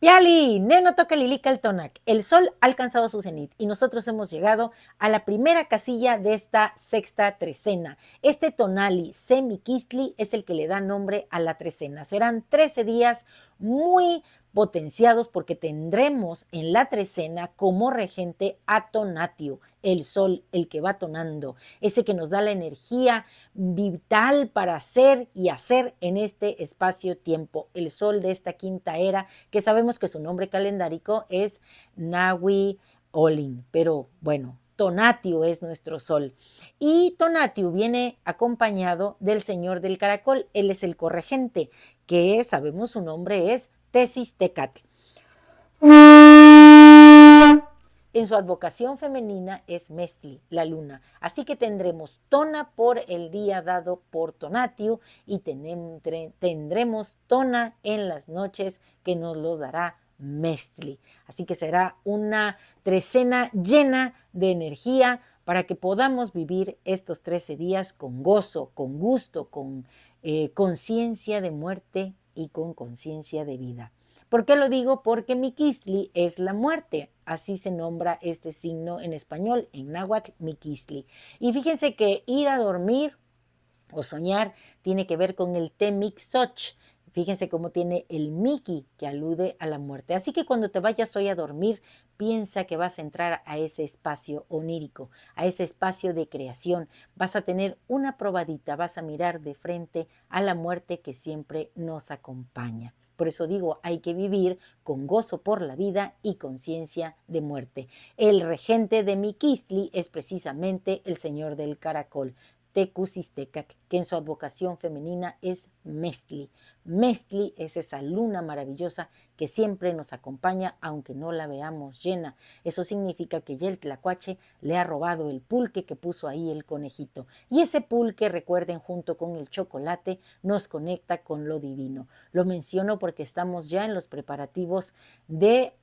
Piali, Neno toca Lilica el Tonac. El sol ha alcanzado su cenit y nosotros hemos llegado a la primera casilla de esta sexta trecena. Este tonali semiquistli es el que le da nombre a la trecena. Serán 13 días muy potenciados porque tendremos en la trecena como regente a Tonatiuh, el sol, el que va tonando, ese que nos da la energía vital para hacer y hacer en este espacio-tiempo, el sol de esta quinta era, que sabemos que su nombre calendárico es Nahui Olin, pero bueno, Tonatiuh es nuestro sol. Y Tonatiuh viene acompañado del señor del caracol, él es el corregente, que sabemos su nombre es Tesistecatl. En su advocación femenina es Mestli, la luna. Así que tendremos Tona por el día dado por Tonatiuh y tendremos Tona en las noches que nos lo dará Mestli. Así que será una trecena llena de energía para que podamos vivir estos 13 días con gozo, con gusto, con conciencia de muerte y con conciencia de vida. ¿Por qué lo digo? Porque Miquistli es la muerte. Así se nombra este signo en español, en náhuatl, Miquistli. Y fíjense que ir a dormir o soñar tiene que ver con el Temixoch. Fíjense cómo tiene el Miki, que alude a la muerte. Así que cuando te vayas hoy a dormir, piensa que vas a entrar a ese espacio onírico, a ese espacio de creación. Vas a tener una probadita, vas a mirar de frente a la muerte que siempre nos acompaña. Por eso digo, hay que vivir con gozo por la vida y conciencia de muerte. El regente de Miquistli es precisamente el señor del caracol, Tecusistecatl, que en su advocación femenina es Mestli. Mestli es esa luna maravillosa que siempre nos acompaña aunque no la veamos llena. Eso significa que ya el tlacuache le ha robado el pulque que puso ahí el conejito. Y ese pulque, recuerden, junto con el chocolate, nos conecta con lo divino. Lo menciono porque estamos ya en los preparativos de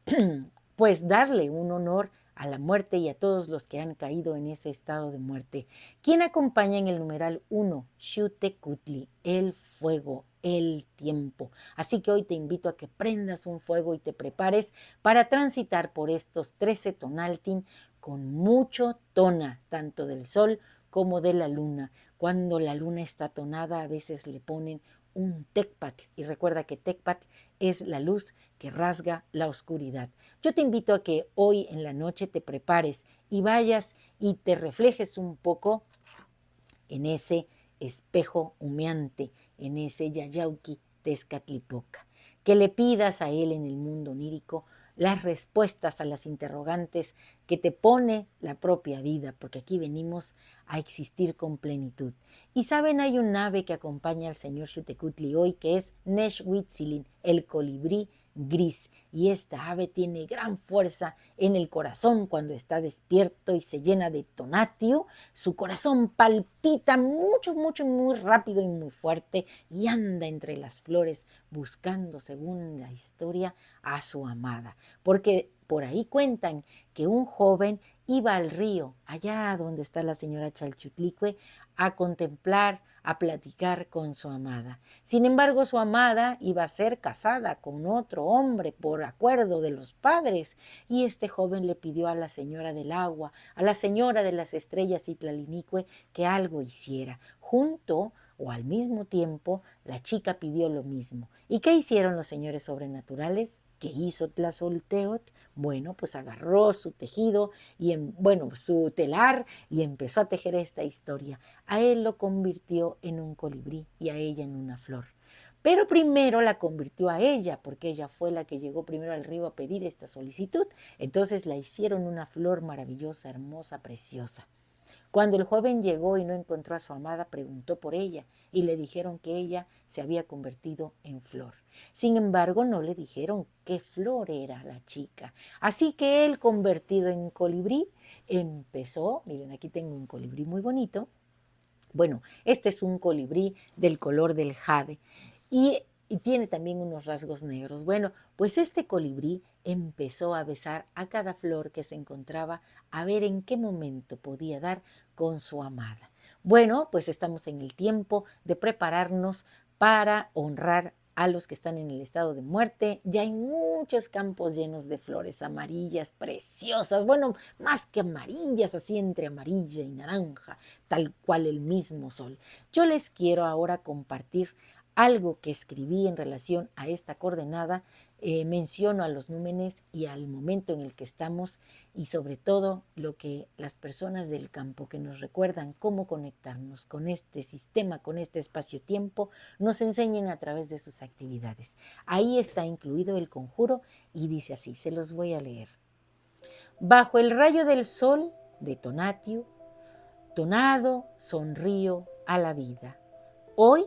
pues darle un honor a la muerte y a todos los que han caído en ese estado de muerte. ¿Quién acompaña en el numeral 1? Xiuhtecutli, el fuego, el tiempo. Así que hoy te invito a que prendas un fuego y te prepares para transitar por estos 13 tonaltin con mucho tona, tanto del sol como de la luna. Cuando la luna está tonada, a veces le ponen un tecpatl, y recuerda que tecpatl es la luz que rasga la oscuridad. Yo te invito a que hoy en la noche te prepares y vayas y te reflejes un poco en ese espejo humeante, en ese Yayauqui Tezcatlipoca, que le pidas a él en el mundo onírico las respuestas a las interrogantes que te pone la propia vida, porque aquí venimos a existir con plenitud. Y saben, hay un ave que acompaña al señor Xiuhtecutli hoy, que es Nexuitzilin, el colibrí gris, y esta ave tiene gran fuerza en el corazón cuando está despierto y se llena de Tonatiuh. Su corazón palpita mucho, mucho, muy rápido y muy fuerte y anda entre las flores buscando, según la historia, a su amada. Porque por ahí cuentan que un joven iba al río, allá donde está la señora Chalchutlicue, a contemplar, a platicar con su amada. Sin embargo, su amada iba a ser casada con otro hombre por acuerdo de los padres, y este joven le pidió a la señora del agua, a la señora de las estrellas Itlalinique, que algo hiciera. Junto o al mismo tiempo, la chica pidió lo mismo. ¿Y qué hicieron los señores sobrenaturales? ¿Qué hizo Tlazolteotl? Bueno, pues agarró su tejido y su telar y empezó a tejer esta historia. A él lo convirtió en un colibrí y a ella en una flor. Pero primero la convirtió a ella, porque ella fue la que llegó primero al río a pedir esta solicitud. Entonces la hicieron una flor maravillosa, hermosa, preciosa. Cuando el joven llegó y no encontró a su amada, preguntó por ella y le dijeron que ella se había convertido en flor. Sin embargo, no le dijeron qué flor era la chica. Así que él, convertido en colibrí, empezó, miren, aquí tengo un colibrí muy bonito. Bueno, este es un colibrí del color del jade y tiene también unos rasgos negros. Bueno, pues este colibrí empezó a besar a cada flor que se encontraba a ver en qué momento podía dar con su amada. Bueno, pues estamos en el tiempo de prepararnos para honrar a los que están en el estado de muerte. Ya hay muchos campos llenos de flores amarillas preciosas, bueno, más que amarillas, así entre amarilla y naranja, tal cual el mismo sol. Yo les quiero ahora compartir algo que escribí en relación a esta coordenada. Menciono a los númenes y al momento en el que estamos y sobre todo lo que las personas del campo que nos recuerdan cómo conectarnos con este sistema, con este espacio-tiempo, nos enseñen a través de sus actividades. Ahí está incluido el conjuro y dice así, se los voy a leer. Bajo el rayo del sol de Tonatiuh, tonado sonrío a la vida. Hoy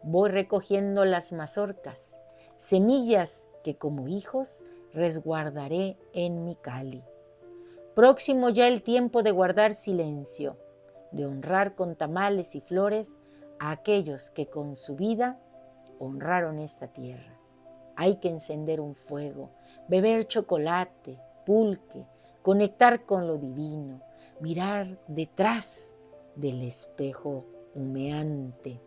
voy recogiendo las mazorcas, semillas que como hijos resguardaré en mi cáliz. Próximo ya el tiempo de guardar silencio, de honrar con tamales y flores a aquellos que con su vida honraron esta tierra. Hay que encender un fuego, beber chocolate, pulque, conectar con lo divino, mirar detrás del espejo humeante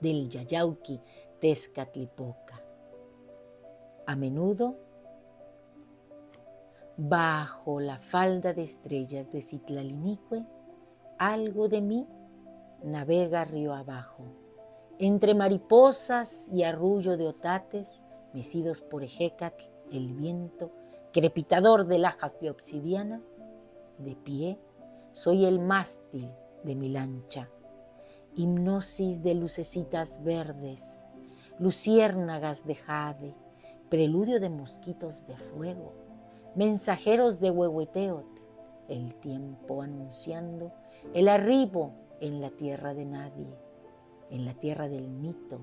del Yayauqui Tezcatlipoca. A menudo, bajo la falda de estrellas de Citlalinique, algo de mí navega río abajo, entre mariposas y arrullo de otates, mecidos por Ejecatl, el viento, crepitador de lajas de obsidiana. De pie, soy el mástil de mi lancha, hipnosis de lucecitas verdes, luciérnagas de jade, preludio de mosquitos de fuego, mensajeros de Huehueteotl, el tiempo anunciando el arribo en la tierra de nadie, en la tierra del mito,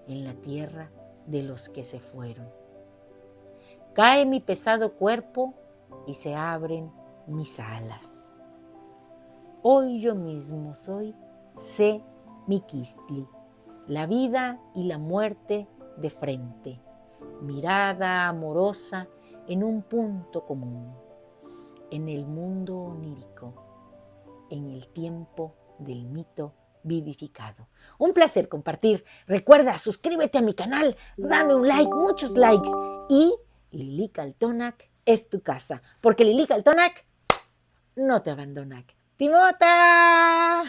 en la tierra de los que se fueron. Cae mi pesado cuerpo y se abren mis alas. Hoy yo mismo soy Miquistli, la vida y la muerte de frente, mirada amorosa en un punto común, en el mundo onírico, en el tiempo del mito vivificado. Un placer compartir. Recuerda, suscríbete a mi canal, dame un like, muchos likes. Y Lilica-Altonac es tu casa, porque Lilica-Altonac no te abandona. ¡Timota!